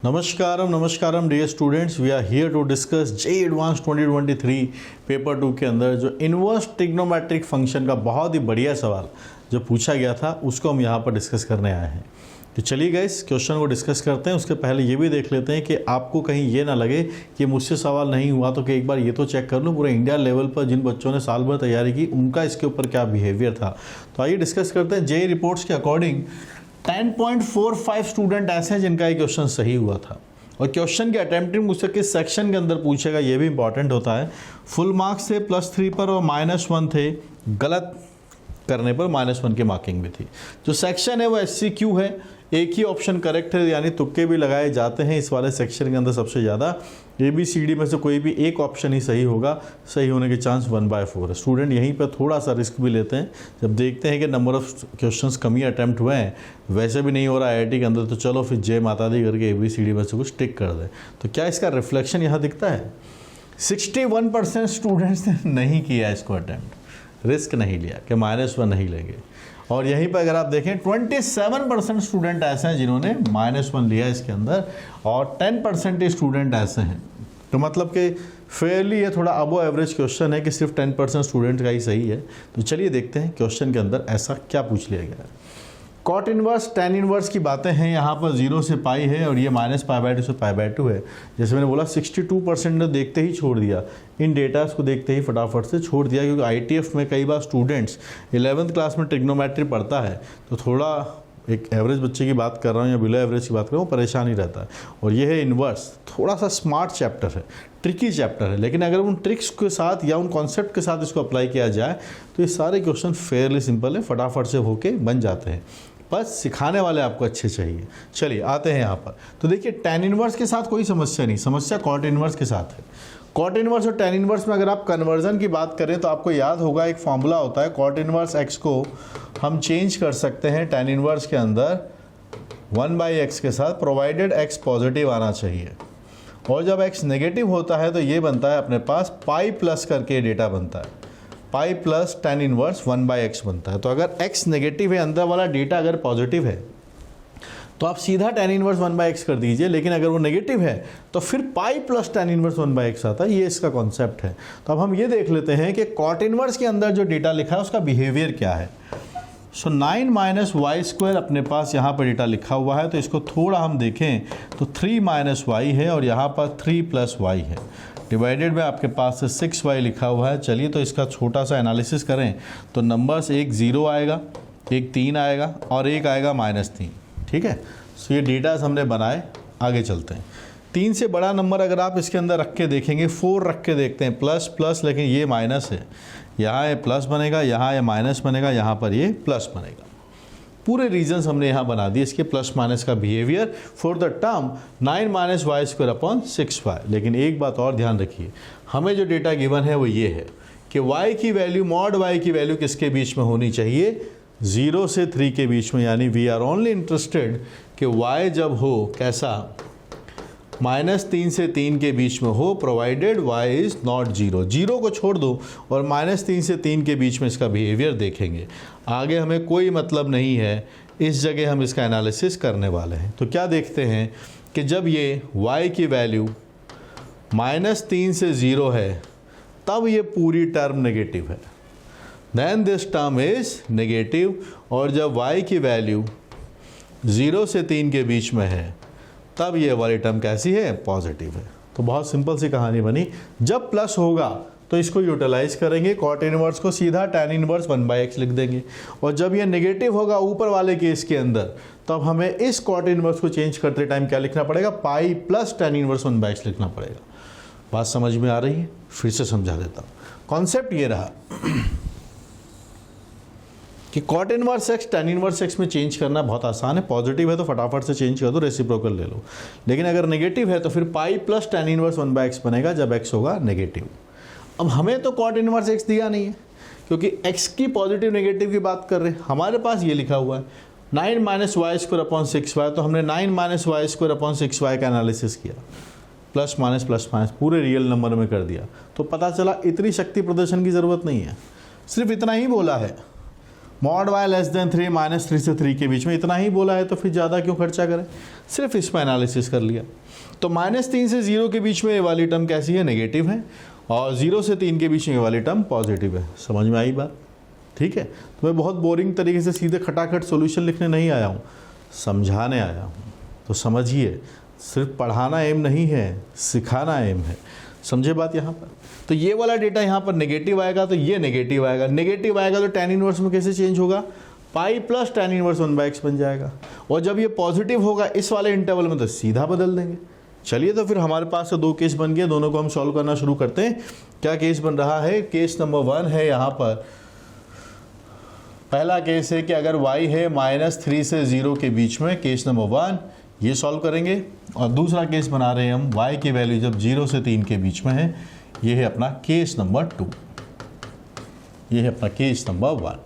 नमस्कारम dear students, we are here to discuss JEE advance 2023 paper 2 के अंदर जो inverse trigonometric function का बहुत ही बढ़िया सवाल जो पूछा गया था उसको हम यहाँ पर डिस्कस करने आए हैं। तो चलिए गाइस क्वेश्चन को डिस्कस करते हैं। उसके पहले ये भी देख लेते हैं कि आपको कहीं ये ना लगे कि मुझसे सवाल नहीं हुआ तो कि एक बार ये तो चेक कर लूँ पूरे इंडिया लेवल पर जिन बच्चों ने साल भर तैयारी की उनका इसके ऊपर क्या बिहेवियर था। तो आइए डिस्कस करते हैं। जेईई रिपोर्ट्स के अकॉर्डिंग 10.45 स्टूडेंट ऐसे हैं जिनका ये क्वेश्चन सही हुआ था। और क्वेश्चन के अटेम्प्टिंग उससे किस सेक्शन के अंदर पूछेगा ये भी इंपॉर्टेंट होता है। फुल मार्क्स थे +3 पर और -1 थे, गलत करने पर -1 की मार्किंग भी थी। जो सेक्शन है वो SCQ है, एक ही ऑप्शन करेक्ट है, यानी तुक्के भी लगाए जाते हैं इस वाले सेक्शन के अंदर। सबसे ज़्यादा ABCD में से कोई भी एक ऑप्शन ही सही होगा, सही होने के चांस 1/4 है। स्टूडेंट यहीं पर थोड़ा सा रिस्क भी लेते हैं जब देखते हैं कि नंबर ऑफ क्वेश्चंस कमी अटैम्प्ट हुए हैं, वैसे भी नहीं हो रहा IIT के अंदर, तो चलो फिर जय माता दी करके ABCD में से कुछ टिक कर दें। तो क्या इसका रिफ्लेक्शन यहाँ दिखता है? 61% स्टूडेंट्स ने नहीं किया इसको अटैम्प्ट, रिस्क नहीं लिया कि -1 नहीं लेंगे। और यहीं पर अगर आप देखें 27% स्टूडेंट ऐसे हैं जिन्होंने -1 लिया इसके अंदर, और 10% स्टूडेंट ऐसे हैं। तो मतलब कि फेयरली ये थोड़ा अबो एवरेज क्वेश्चन है कि सिर्फ 10% स्टूडेंट का ही सही है। तो चलिए देखते हैं क्वेश्चन के अंदर ऐसा क्या पूछ लिया गया है। कॉट इनवर्स टेन इनवर्स की बातें हैं। यहाँ पर 0 से पाई है और ये -π/2 से π/2 है। जैसे मैंने बोला 62% ने देखते ही छोड़ दिया, इन डेटास को देखते ही फटाफट से छोड़ दिया, क्योंकि ITF में कई बार स्टूडेंट्स 11th क्लास में ट्रिग्नोमेट्री पढ़ता है तो थोड़ा एक एवरेज बच्चे की बात कर रहा हूँ या बिलो एवरेज की बात कर रहा हूँ, परेशान ही रहता है। और ये है इन्वर्स, थोड़ा सा स्मार्ट चैप्टर है, ट्रिकी चैप्टर है, लेकिन अगर उन ट्रिक्स के साथ या उन कॉन्सेप्ट के साथ इसको अप्लाई किया जाए तो ये सारे क्वेश्चन फेयरली सिंपल है, फटाफट से होके बन जाते हैं। बस सिखाने वाले आपको अच्छे चाहिए। चलिए आते हैं यहाँ पर। तो देखिए टेन इनवर्स के साथ कोई समस्या नहीं, समस्या कॉट इनवर्स के साथ है। कॉट इनवर्स और टेन इनवर्स में अगर आप कन्वर्जन की बात करें तो आपको याद होगा एक फॉर्मूला होता है, कॉट इनवर्स x को हम चेंज कर सकते हैं टेन इनवर्स के अंदर 1/x के साथ, प्रोवाइडेड x पॉजिटिव आना चाहिए। और जब x नेगेटिव होता है तो ये बनता है अपने पास पाई प्लस करके डेटा बनता है, pi plus tan inverse 1/x बनता है। तो अगर x नेगेटिव है, अंदर वाला डेटा अगर पॉजिटिव है तो आप सीधा टेन इनवर्स 1/x कर दीजिए, लेकिन अगर वो नेगेटिव है तो फिर pi plus tan inverse 1/x आता है। ये इसका कॉन्सेप्ट है। तो अब हम ये देख लेते हैं कि कॉट इनवर्स के अंदर जो डेटा लिखा है उसका बिहेवियर क्या है। सो 9 - y² अपने पास यहाँ पर डेटा लिखा हुआ है, तो इसको थोड़ा हम देखें तो 3 - y है और यहाँ पर 3 + y है, डिवाइडेड में आपके पास 6y लिखा हुआ है। चलिए तो इसका छोटा सा एनालिसिस करें तो नंबर्स एक 0 आएगा, एक 3 आएगा और एक आएगा -3। ठीक है, सो ये डेटास हमने बनाए। आगे चलते हैं। 3 से बड़ा नंबर अगर आप इसके अंदर रख के देखेंगे, 4 रख के देखते हैं, प्लस, लेकिन ये माइनस है, यहाँ ये प्लस बनेगा, यहाँ ये माइनस बनेगा, यहाँ पर ये प्लस बनेगा। पूरे रीजन्स हमने यहाँ बना दिए इसके प्लस माइनस का behaviour for the term 9 - y² 6y। लेकिन एक बात और ध्यान रखिए, हमें जो डेटा गिवन है वो ये है कि y की वैल्यू, मॉड y की वैल्यू किसके बीच में होनी चाहिए? 0 से 3 के बीच में। यानी वी आर ओनली इंटरेस्टेड कि y जब हो कैसा, -3 से 3 के बीच में हो, प्रोवाइडेड y इज़ नॉट 0। 0 को छोड़ दो और -3 से 3 के बीच में इसका बिहेवियर देखेंगे। आगे हमें कोई मतलब नहीं है, इस जगह हम इसका एनालिसिस करने वाले हैं। तो क्या देखते हैं कि जब ये y की वैल्यू -3 से 0 है तब ये पूरी टर्म नेगेटिव है, then this term is negative. और जब y की वैल्यू 0 से 3 के बीच में है तब ये वाली टर्म कैसी है? पॉजिटिव है। तो बहुत सिंपल सी कहानी बनी। जब प्लस होगा तो इसको यूटिलाइज करेंगे, कॉट इनवर्स को सीधा टेन इनवर्स 1/x लिख देंगे। और जब ये नेगेटिव होगा ऊपर वाले केस के अंदर, तब हमें इस कॉट इनवर्स को चेंज करते टाइम क्या लिखना पड़ेगा? Pi plus tan inverse 1/x लिखना पड़ेगा। बात समझ में आ रही है? फिर से समझा देता हूँ। कॉन्सेप्ट ये रहा कि cot inverse x tan inverse x में चेंज करना बहुत आसान है। पॉजिटिव है तो फटाफट से चेंज कर दो, रेसिप्रोकल ले लो। लेकिन अगर नेगेटिव है तो फिर pi plus tan inverse 1/x बनेगा जब x होगा नेगेटिव। अब हमें तो कॉट इनवर्स x दिया नहीं है, क्योंकि x की पॉजिटिव नेगेटिव की बात कर रहे हैं। हमारे पास ये लिखा हुआ है 9 - y² 6y, तो हमने 9 - y² 6y का एनालिसिस किया, प्लस माइनस पूरे रियल नंबर में कर दिया। तो पता चला इतनी शक्ति प्रदर्शन की ज़रूरत नहीं है, सिर्फ इतना ही बोला है मॉड वाई लेस देन 3 -3 से 3 के बीच में, इतना ही बोला है तो फिर ज़्यादा क्यों खर्चा करें, सिर्फ इसमें एनालिसिस कर लिया। तो -3 से 0 के बीच में ये वाली टर्म कैसी है, नेगेटिव है, और 0 से 3 के बीच में ये वाली टर्म पॉजिटिव है। समझ में आई बात? ठीक है। तो मैं बहुत बोरिंग तरीके से सीधे खटाखट सॉल्यूशन लिखने नहीं आया हूँ, समझाने आया हूँ। तो समझिए, सिर्फ पढ़ाना एम नहीं है, सिखाना एम है। समझे बात यहाँ पर? तो ये वाला डेटा यहाँ पर नेगेटिव आएगा तो ये नेगेटिव आएगा, नेगेटिव आएगा तो tan इनवर्स में कैसे चेंज होगा, पाई प्लस tan इनवर्स 1/x बन जाएगा। और जब ये पॉजिटिव होगा इस वाले इंटरवल में तो सीधा बदल देंगे। चलिए, तो फिर हमारे पास 2 केस बन गए, दोनों को हम सॉल्व करना शुरू करते हैं। क्या केस बन रहा है, केस नंबर 1 है यहाँ पर। पहला केस है कि अगर y है -3 से 0 के बीच में, केस नंबर 1 ये सॉल्व करेंगे। और दूसरा केस बना रहे हैं हम, y की वैल्यू जब 0 से 3 के बीच में है, ये है अपना केस नंबर 2, ये है अपना केस नंबर 1।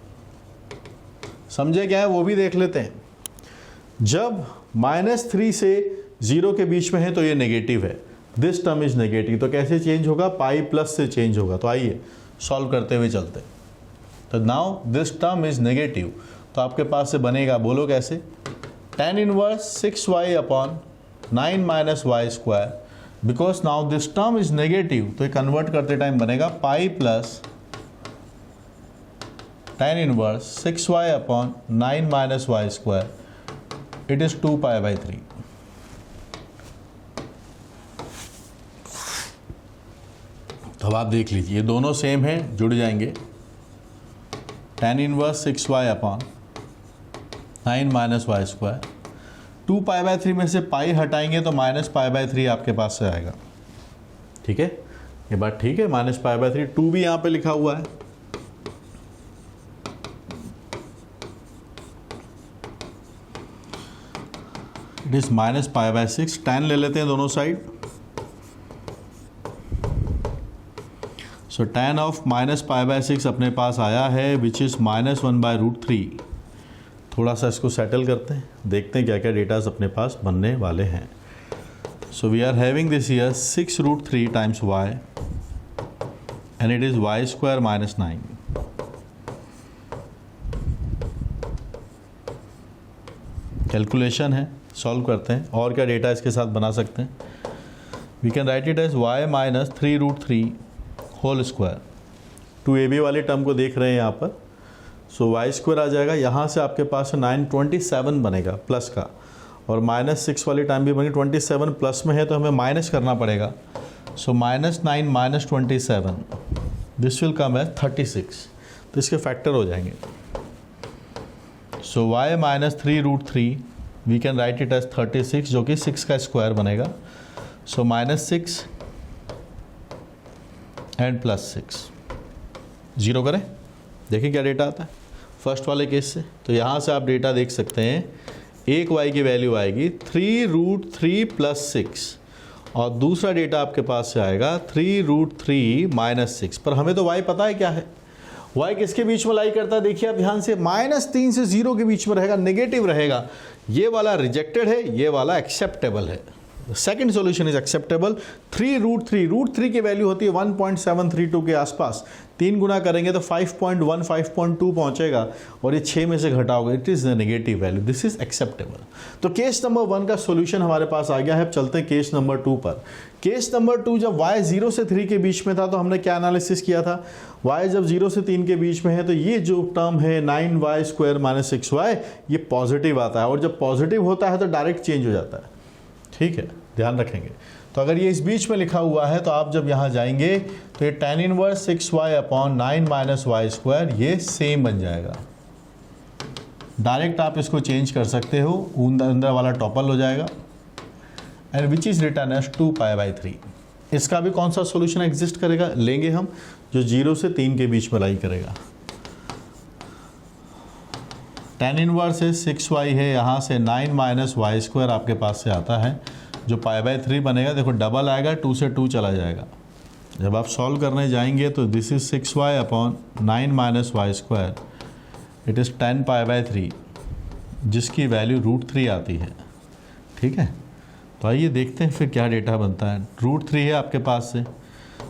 समझे क्या है वो भी देख लेते हैं। जब -3 से 0 के बीच में है तो ये नेगेटिव है, दिस टर्म इज नेगेटिव, तो कैसे चेंज होगा, पाई प्लस से चेंज होगा। तो आइए सॉल्व करते हुए चलते हैं। तो now this term is negative, तो आपके पास से बनेगा, बोलो कैसे, tan inverse 6y upon 9 - y², because now this term is negative, तो ये कन्वर्ट करते टाइम बनेगा pi plus tan inverse 6y upon 9 - y², it is 2π/3। तो अब आप देख लीजिए, ये दोनों सेम हैं, जुड़ जाएंगे। tan inverse 6y upon 9 - y², 2π/3 में से पाई हटाएंगे तो -π/3 आपके पास से आएगा। ठीक है, ये बात ठीक है, -π/3, 2 भी यहाँ पे लिखा हुआ है। इट इज -π/6, tan ले लेते हैं दोनों साइड। सो tan ऑफ -π/6 अपने पास आया है, विच इज़ -1/√3। थोड़ा सा इसको सेटल करते हैं, देखते हैं क्या क्या डेटाज अपने पास बनने वाले हैं। So we are having this year 6√3 times y and it is y² - 9। Calculation है, सॉल्व करते हैं। और क्या डेटा इसके साथ बना सकते हैं, we can write it as y - 3√3 whole square. 2ab वाले टर्म को देख रहे हैं यहाँ पर, सो y² आ जाएगा। यहाँ से आपके पास 927 बनेगा प्लस का, और -6 वाली टाइम भी बनेगी। 27 प्लस में है तो हमें माइनस करना पड़ेगा। So -9 - 27, this will come as 36, तो इसके फैक्टर हो जाएंगे। So y - 3√3 we can write it as 36, जो कि 6 का स्क्वायर बनेगा। सो -6 एंड +6, 0 करें, देखिए क्या डेटा आता है फर्स्ट वाले केस से। तो यहाँ से आप डेटा देख सकते हैं, एक y की वैल्यू आएगी 3√3 + 6, और दूसरा डेटा आपके पास से आएगा 3√3 - 6। पर हमें तो y पता है क्या है, y किसके बीच में लाई करता है, देखिए आप ध्यान से, -3 से 0 के बीच में रहेगा, नेगेटिव रहेगा। ये वाला रिजेक्टेड है, ये वाला एक्सेप्टेबल है। Second solution is acceptable. 3√3 की वैल्यू होती है 1.732 के आसपास, 3 गुना करेंगे तो 5.1 5.2 पहुंचेगा, और ये 6 में से घटाओगे, it is the negative value, this is acceptable. तो केस नंबर 1 का सॉल्यूशन हमारे पास आ गया है। अब चलते हैं केस नंबर 2 पर। केस नंबर 2, जब y 0 से 3 के बीच में था तो हमने क्या एनालिसिस किया था, y जब 0 से 3 के बीच में है तो ये जो टर्म है 9y² - 6y, ये पॉजिटिव आता है, और जब पॉजिटिव होता है तो डायरेक्ट चेंज हो जाता है। ठीक है, ध्यान रखेंगे। तो अगर ये इस बीच में लिखा हुआ है तो आप जब यहाँ जाएंगे तो ये tan inverse 6y upon 9 - y², ये सेम बन जाएगा। डायरेक्ट आप इसको चेंज कर सकते हो, अंदर वाला टॉपल हो जाएगा, and which is return as 2π/3। इसका भी कौन सा सॉल्यूशन एग्जिस्ट करेगा, लेंगे हम जो 0 से 3 के बीच में लाई करेगा। tan इनवर्स 6y है, यहाँ से 9 - y² आपके पास से आता है, जो π/3 बनेगा। देखो डबल आएगा, 2 से 2 चला जाएगा। जब आप सॉल्व करने जाएंगे तो this is 6y upon 9 - y², it is 10π/3, जिसकी वैल्यू √3 आती है। ठीक है, तो आइए देखते हैं फिर क्या डेटा बनता है। √3 है आपके पास से,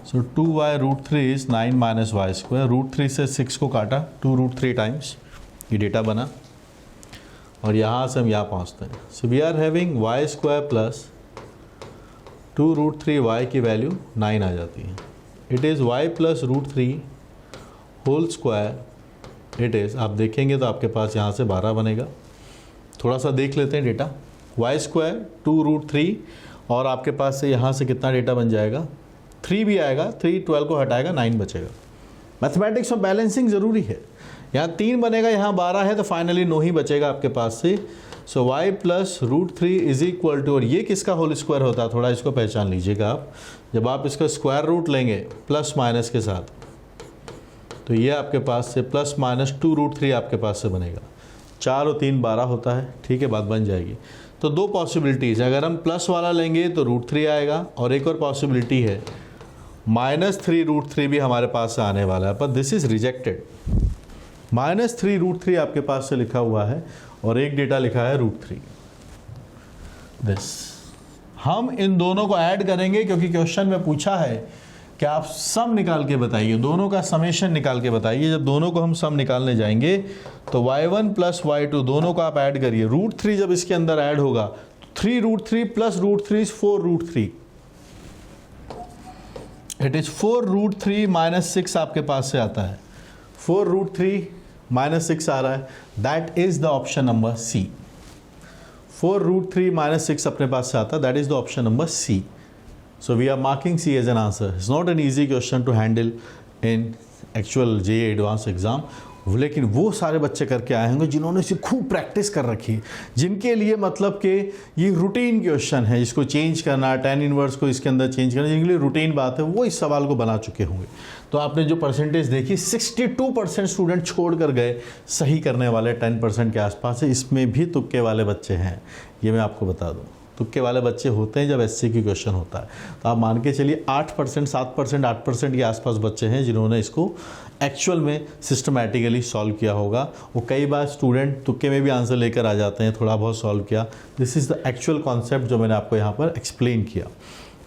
सो 2y √3 इज़ 9 - y²। √3 से 6 को काटा, 2√3 टाइम्स, ये डेटा बना और यहाँ से हम यहाँ पहुँचते हैं। So we are having y square plus 2√3y की वैल्यू 9 आ जाती है। It is y plus √3 whole square, it is, आप देखेंगे तो आपके पास यहाँ से 12 बनेगा। थोड़ा सा देख लेते हैं डेटा, y स्क्वायर 2√3 और आपके पास से यहाँ से कितना डेटा बन जाएगा, 3 भी आएगा, 3 12 को हटाएगा 9 बचेगा। मैथमेटिक्स में बैलेंसिंग ज़रूरी है, यहाँ 3 बनेगा, यहाँ 12 है, तो फाइनली 9 ही बचेगा आपके पास से। So y plus √3 is equal to, और ये किसका होल स्क्वायर होता है, थोड़ा इसको पहचान लीजिएगा आप, जब आप इसका स्क्वायर रूट लेंगे प्लस माइनस के साथ, तो ये आपके पास से प्लस माइनस 2√3 आपके पास से बनेगा। 4 और 3 12 होता है, ठीक है, बात बन जाएगी। तो दो पॉसिबिलिटीज़, अगर हम प्लस वाला लेंगे तो √3 आएगा, और एक और पॉसिबिलिटी है -3√3 भी हमारे पास से आने वाला है, पर दिस इज़ रिजेक्टेड। -3√3 आपके पास से लिखा हुआ है और एक डेटा लिखा है √3। दिस हम इन दोनों को ऐड करेंगे क्योंकि क्वेश्चन में पूछा है कि आप सम निकाल के बताइए, दोनों का समेशन निकाल के बताइए। जब दोनों को हम सम निकालने जाएंगे तो y1 प्लस y2 दोनों को आप ऐड करिए। √3 जब इसके अंदर ऐड होगा तो 3√3 प्लस √3 4√3, इट इज 4√3 माइनस 6 आपके पास से आता है। 4√3 माइनस 6 आ रहा है, that is the option number c. 4√3 minus 6 अपने पास से आता है, that is the option number c. So we are marking C as an answer. It's not an easy question to handle in actual JEE Advanced exam. लेकिन वो सारे बच्चे करके आए होंगे जिन्होंने इसे खूब प्रैक्टिस कर रखी है, जिनके लिए मतलब कि ये रूटीन क्वेश्चन है, इसको चेंज करना, tan इनवर्स को इसके अंदर चेंज करना, जिनके लिए रूटीन बात है, वो इस सवाल को बना चुके होंगे। तो आपने जो परसेंटेज देखी, 62% स्टूडेंट छोड़ कर गए, सही करने वाले 10% के आसपास है। इसमें भी तुक्के वाले बच्चे हैं, ये मैं आपको बता दूँ। तुक्के वाले बच्चे होते हैं जब एससी की क्वेश्चन होता है, तो आप मान के चलिए 8%, 7%, 8% के आसपास बच्चे हैं जिन्होंने इसको एक्चुअल में सिस्टमैटिकली सॉल्व किया होगा। वो कई बार स्टूडेंट तुक्के में भी आंसर लेकर आ जाते हैं, थोड़ा बहुत सॉल्व किया। This is the actual concept जो मैंने आपको यहाँ पर एक्सप्लेन किया।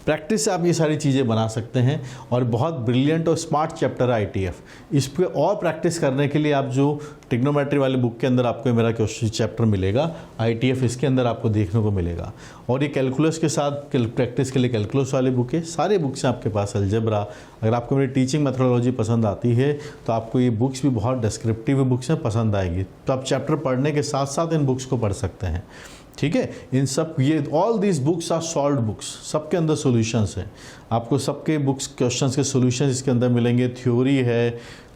प्रैक्टिस से आप ये सारी चीज़ें बना सकते हैं, और बहुत ब्रिलियंट और स्मार्ट चैप्टर है आईटीएफ। इस पर और प्रैक्टिस करने के लिए आप जो ट्रिग्नोमेट्री वाली बुक के अंदर आपको मेरा क्वेश्चन चैप्टर मिलेगा आईटीएफ, इसके अंदर आपको देखने को मिलेगा। और ये कैलकुलस के साथ प्रैक्टिस के लिए कैलकुलस वाली बुक है, सारे बुक्स हैं आपके पास। अलजेब्रा, अगर आपको मेरी टीचिंग मेथोडोलॉजी पसंद आती है तो आपको ये बुक्स भी बहुत डिस्क्रिप्टिव बुक्स हैं, पसंद आएगी। तो आप चैप्टर पढ़ने के साथ साथ इन बुक्स को पढ़ सकते हैं, ठीक है। इन सब ये all these books are solved books, सबके अंदर सॉल्यूशंस हैं। आपको सबके बुक्स क्वेश्चंस के सॉल्यूशंस इसके अंदर मिलेंगे, थ्योरी है,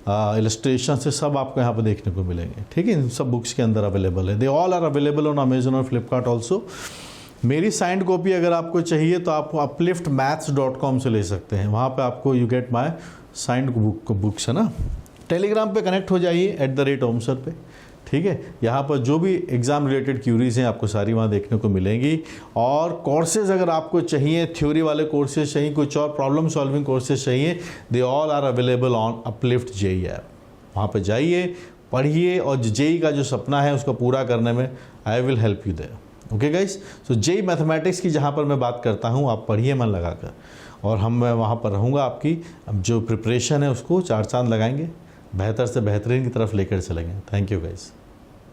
इलस्ट्रेशन से सब आपको यहाँ पर देखने को मिलेंगे, ठीक है। इन सब बुक्स के अंदर अवेलेबल है, they all are available on Amazon और फ्लिपकार्ट ऑल्सो। मेरी साइंड कॉपी अगर आपको चाहिए तो आप upliftmaths.com से ले सकते हैं, वहाँ पे आपको you get my signed books है ना। टेलीग्राम पे कनेक्ट हो जाइए @omsir पे, ठीक है। यहाँ पर जो भी एग्ज़ाम रिलेटेड क्यूरीज हैं आपको सारी वहाँ देखने को मिलेंगी। और कोर्सेज अगर आपको चाहिए, थ्योरी वाले कोर्सेज चाहिए, कुछ और प्रॉब्लम सॉल्विंग कोर्सेज चाहिए, they all are available on Uplift JEE app. वहाँ पर जाइए, पढ़िए, और JEE का जो सपना है उसको पूरा करने में I will help you there. Okay guys, so JEE mathematics की जहाँ पर मैं बात करता हूँ, आप पढ़िए मन लगाकर, और मैं वहाँ पर रहूँगा। आपकी अब जो प्रिपरेशन है उसको 4 चांद लगाएंगे, बेहतर से बेहतरीन की तरफ लेकर चलेंगे। Thank you guys.